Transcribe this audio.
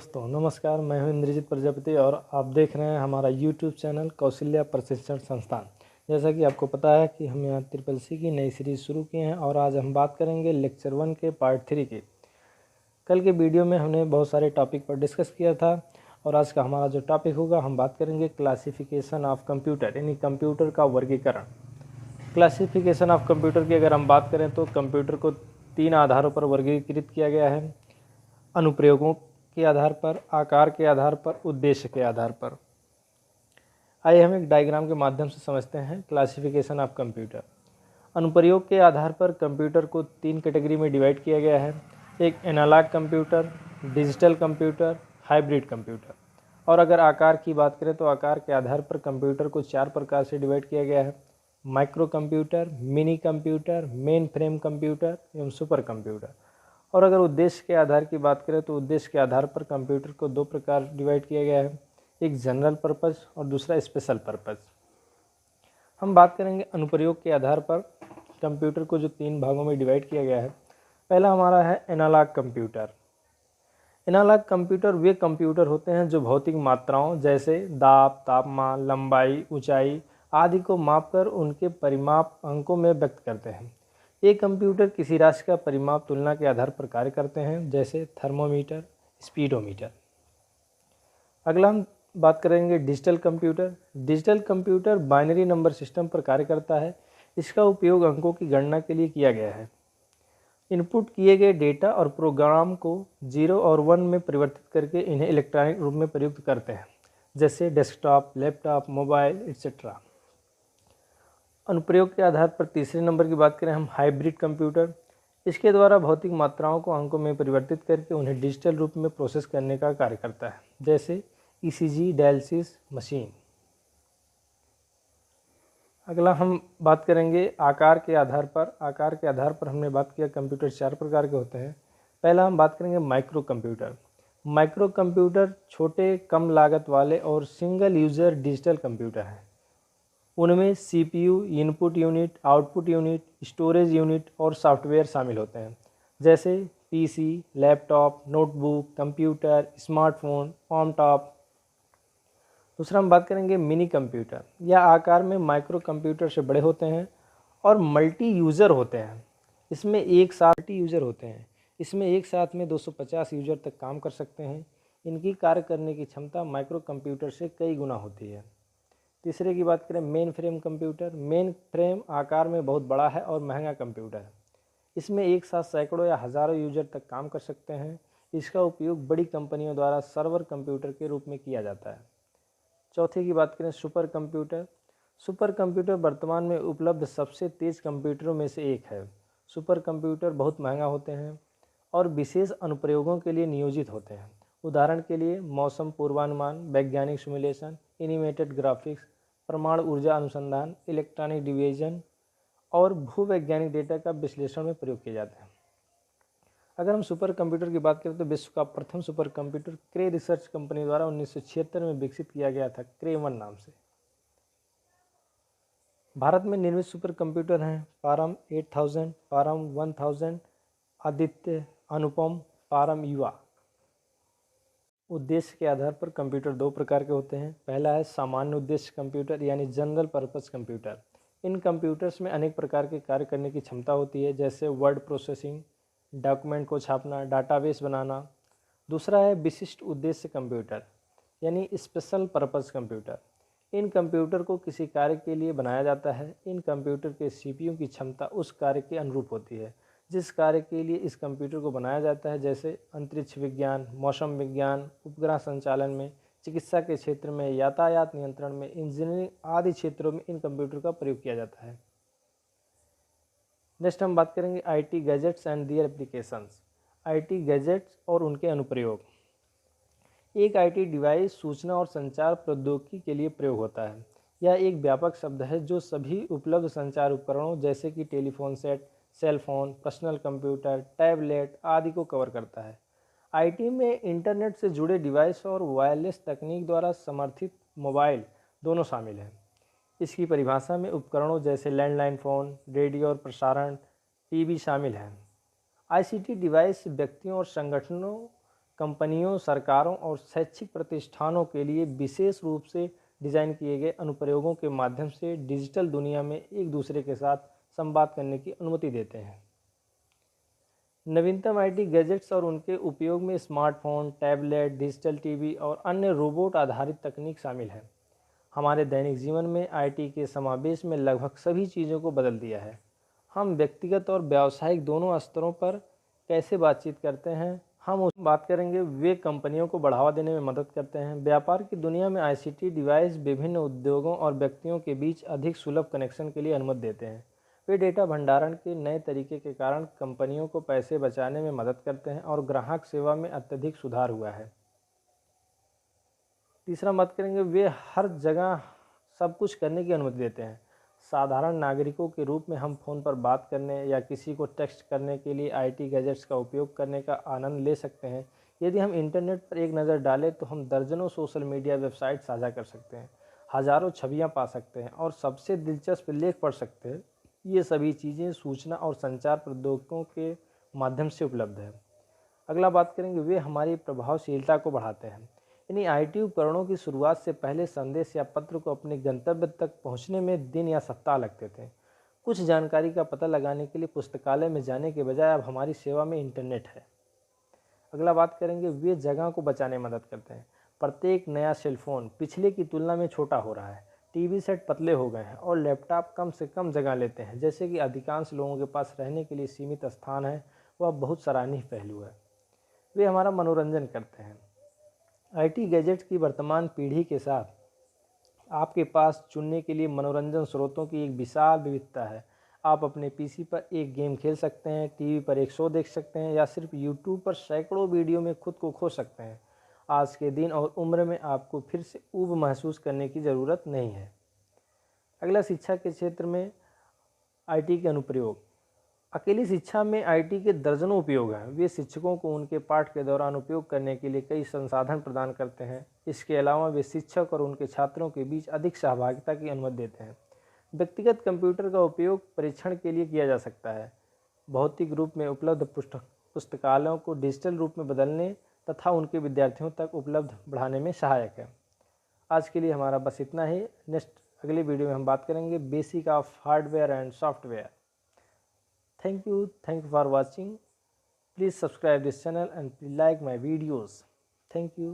दोस्तों नमस्कार, मैं हूं इंद्रजीत प्रजापति और आप देख रहे हैं हमारा YouTube चैनल कौशल्या प्रशिक्षण संस्थान। जैसा कि आपको पता है कि हम यहाँ ट्रिपल-सी की नई सीरीज़ शुरू किए हैं और आज हम बात करेंगे लेक्चर 1 के पार्ट 3 की। कल के वीडियो में हमने बहुत सारे टॉपिक पर डिस्कस किया था और आज का हमारा जो टॉपिक होगा हम बात करेंगे क्लासिफिकेशन ऑफ कंप्यूटर, यानी कंप्यूटर का वर्गीकरण। क्लासिफिकेशन ऑफ कंप्यूटर की अगर हम बात करें तो कंप्यूटर को 3 आधारों पर वर्गीकृत किया गया है: अनुप्रयोगों के आधार पर, आकार के आधार पर, उद्देश्य के आधार पर। आइए हम एक डायग्राम के माध्यम से समझते हैं क्लासिफिकेशन ऑफ कंप्यूटर। अनुप्रयोग के आधार पर कंप्यूटर को 3 कैटेगरी में डिवाइड किया गया है: एक analog computer, digital computer, hybrid computer. और अगर आकार की बात करें तो आकार के आधार पर कंप्यूटर को 4 प्रकार से डिवाइड किया गया है: micro computer, mini computer, main frame computer एवं सुपर कंप्यूटर। और अगर उद्देश्य के आधार की बात करें तो उद्देश्य के आधार पर कंप्यूटर को 2 प्रकार डिवाइड किया गया है: एक जनरल पर्पज़ और दूसरा स्पेशल पर्पज़। हम बात करेंगे अनुप्रयोग के आधार पर कंप्यूटर को जो 3 भागों में डिवाइड किया गया है। पहला हमारा है एनालॉग कंप्यूटर। एनालॉग कंप्यूटर वे कंप्यूटर होते हैं जो भौतिक मात्राओं जैसे दाब, तापमान, लंबाई, ऊंचाई आदि को मापकर उनके परिमाप अंकों में व्यक्त करते हैं। ये कंप्यूटर किसी राशि का परिमाप तुलना के आधार पर कार्य करते हैं, जैसे थर्मोमीटर, स्पीडोमीटर। अगला हम बात करेंगे digital computer. Digital computer binary number system पर कार्य करता है। इसका उपयोग अंकों की गणना के लिए किया गया है। इनपुट किए गए डेटा और प्रोग्राम को 0 और 1 में परिवर्तित करके इन्हें इलेक्ट्रॉनिक रूप में प्रयुक्त करते हैं, जैसे डेस्कटॉप, लैपटॉप, मोबाइल एक्सेट्रा। अनुप्रयोग के आधार पर तीसरे नंबर की बात करें हम हाइब्रिड कंप्यूटर। इसके द्वारा भौतिक मात्राओं को अंकों में परिवर्तित करके उन्हें डिजिटल रूप में प्रोसेस करने का कार्य करता है, जैसे ईसीजी, डायलिसिस मशीन। अगला हम बात करेंगे आकार के आधार पर। आकार के आधार पर हमने बात किया कंप्यूटर 4 प्रकार के होते हैं। पहला हम बात करेंगे माइक्रो कंप्यूटर। माइक्रो कंप्यूटर छोटे, कम लागत वाले और सिंगल यूजर डिजिटल कंप्यूटर हैं। उनमें CPU, input unit, output unit, storage unit और सॉफ्टवेयर शामिल होते हैं, जैसे PC, laptop, notebook, computer, smartphone, laptop. दूसरा हम बात करेंगे मिनी कंप्यूटर। यह आकार में माइक्रो कंप्यूटर से बड़े होते हैं और मल्टी यूज़र होते हैं। इसमें एक साथ में 250 यूजर तक काम कर सकते हैं। इनकी कार्य करने की क्षमता माइक्रो कंप्यूटर से कई गुना होती है। तीसरे की बात करें main frame computer. Main frame आकार में बहुत बड़ा है और महंगा कंप्यूटर है। इसमें एक साथ सैकड़ों या हज़ारों यूजर तक काम कर सकते हैं। इसका उपयोग बड़ी कंपनियों द्वारा सर्वर कंप्यूटर के रूप में किया जाता है। चौथे की बात करें सुपर कंप्यूटर। सुपर कंप्यूटर वर्तमान में उपलब्ध सबसे तेज़ कंप्यूटरों में से एक है। सुपर कंप्यूटर बहुत महंगा होते हैं और विशेष अनुप्रयोगों के लिए नियोजित होते हैं। उदाहरण के लिए मौसम पूर्वानुमान, वैज्ञानिक सिमुलेशन, एनिमेटेड ग्राफिक्स, परमाणु ऊर्जा अनुसंधान, इलेक्ट्रॉनिक डिवीजन और भूवैज्ञानिक डेटा का विश्लेषण में प्रयोग किए जाते हैं। अगर हम सुपर कंप्यूटर की बात करें तो विश्व का प्रथम सुपर कंप्यूटर क्रे रिसर्च कंपनी द्वारा 1976 में विकसित किया गया था, क्रे 1 नाम से। भारत में निर्मित सुपर कंप्यूटर हैं पारम 8000, पारम 1000, आदित्य, अनुपम, पारम युवा। उद्देश्य के आधार पर कंप्यूटर 2 प्रकार के होते हैं। पहला है सामान्य उद्देश्य कंप्यूटर, यानी general purpose computer. In computers में अनेक प्रकार के कार्य करने की क्षमता होती है, जैसे वर्ड प्रोसेसिंग, डॉक्यूमेंट को छापना, डाटाबेस बनाना। दूसरा है विशिष्ट उद्देश्य कंप्यूटर, यानी स्पेशल पर्पस कंप्यूटर। इन कंप्यूटर को किसी कार्य के लिए बनाया जाता है। इन कंप्यूटर के सीपीयू की क्षमता उस कार्य के अनुरूप होती है जिस कार्य के लिए इस कंप्यूटर को बनाया जाता है, जैसे अंतरिक्ष विज्ञान, मौसम विज्ञान, उपग्रह संचालन में, चिकित्सा के क्षेत्र में, यातायात नियंत्रण में, इंजीनियरिंग आदि क्षेत्रों में इन कंप्यूटर का प्रयोग किया जाता है। नेक्स्ट हम बात करेंगे IT gadgets and their applications. IT gadgets और उनके अनुप्रयोग। एक आईटी डिवाइस सूचना और संचार प्रौद्योगिकी के लिए प्रयोग होता है। यह एक व्यापक शब्द है जो सभी उपलब्ध संचार उपकरणों जैसे कि telephone set, cell phone, personal computer, tablet आदि को कवर करता है। आईटी में इंटरनेट से जुड़े डिवाइस और वायरलेस तकनीक द्वारा समर्थित मोबाइल दोनों शामिल हैं। इसकी परिभाषा में उपकरणों जैसे लैंडलाइन फ़ोन, रेडियो और प्रसारण, टीवी शामिल हैं। आईसीटी डिवाइस व्यक्तियों और संगठनों कंपनियों, सरकारों और शैक्षिक प्रतिष्ठानों के लिए विशेष रूप से डिज़ाइन किए गए अनुप्रयोगों के माध्यम से डिजिटल दुनिया में एक दूसरे के साथ संवाद करने की अनुमति देते हैं। नवीनतम आईटी गैजेट्स और उनके उपयोग में स्मार्टफोन, टैबलेट, डिजिटल टीवी और अन्य रोबोट आधारित तकनीक शामिल है। हमारे दैनिक जीवन में आईटी के समावेश में लगभग सभी चीज़ों को बदल दिया है। हम व्यक्तिगत और व्यावसायिक दोनों स्तरों पर कैसे बातचीत करते हैं, हम उस बात करेंगे। वे कंपनियों को बढ़ावा देने में मदद करते हैं। व्यापार की दुनिया में आईसीटी डिवाइस विभिन्न उद्योगों और व्यक्तियों के बीच अधिक सुलभ कनेक्शन के लिए अनुमति देते हैं। वे डेटा भंडारण के नए तरीके के कारण कंपनियों को पैसे बचाने में मदद करते हैं और ग्राहक सेवा में अत्यधिक सुधार हुआ है। तीसरा बात करेंगे, वे हर जगह सब कुछ करने की अनुमति देते हैं। साधारण नागरिकों के रूप में हम फ़ोन पर बात करने या किसी को टेक्स्ट करने के लिए आईटी गैजेट्स का उपयोग करने का आनंद ले सकते हैं। यदि हम इंटरनेट पर एक नज़र डालें तो हम दर्जनों सोशल मीडिया वेबसाइट साझा कर सकते हैं, हज़ारों छवियां पा सकते हैं और सबसे दिलचस्प लेख पढ़ सकते हैं। ये सभी चीज़ें सूचना और संचार प्रौद्योगिकियों के माध्यम से उपलब्ध है। अगला बात करेंगे, वे हमारी प्रभावशीलता को बढ़ाते हैं। यानी आईटी उपकरणों की शुरुआत से पहले संदेश या पत्र को अपने गंतव्य तक पहुंचने में दिन या सप्ताह लगते थे। कुछ जानकारी का पता लगाने के लिए पुस्तकालय में जाने के बजाय अब हमारी सेवा में इंटरनेट है। अगला बात करेंगे, वे जगह को बचाने में मदद करते हैं। प्रत्येक नया सेलफोन पिछले की तुलना में छोटा हो रहा है, टीवी सेट पतले हो गए हैं और लैपटॉप कम से कम जगह लेते हैं। जैसे कि अधिकांश लोगों के पास रहने के लिए सीमित स्थान है, वह बहुत सराहनीय पहलू है। वे हमारा मनोरंजन करते हैं। आईटी गैजेट्स की वर्तमान पीढ़ी के साथ आपके पास चुनने के लिए मनोरंजन स्रोतों की एक विशाल विविधता है। आप अपने पीसी पर एक गेम खेल सकते हैं, टीवी पर एक शो देख सकते हैं या सिर्फ यूट्यूब पर सैकड़ों वीडियो में खुद को खो सकते हैं। आज के दिन और उम्र में आपको फिर से ऊब महसूस करने की ज़रूरत नहीं है। अगला, शिक्षा के क्षेत्र में आईटी के अनुप्रयोग। अकेली शिक्षा में आईटी के दर्जनों उपयोग हैं। वे शिक्षकों को उनके पाठ के दौरान उपयोग करने के लिए कई संसाधन प्रदान करते हैं। इसके अलावा वे शिक्षक और उनके छात्रों के बीच अधिक सहभागिता की अनुमति देते हैं। व्यक्तिगत कंप्यूटर का उपयोग परीक्षण के लिए किया जा सकता है। भौतिक रूप में उपलब्ध पुस्तकालयों को डिजिटल रूप में बदलने तथा उनके विद्यार्थियों तक उपलब्ध बढ़ाने में सहायक है। आज के लिए हमारा बस इतना ही। अगली वीडियो में हम बात करेंगे basic of hardware and software. Thank you for watching. Please subscribe this channel and like my videos. Thank you.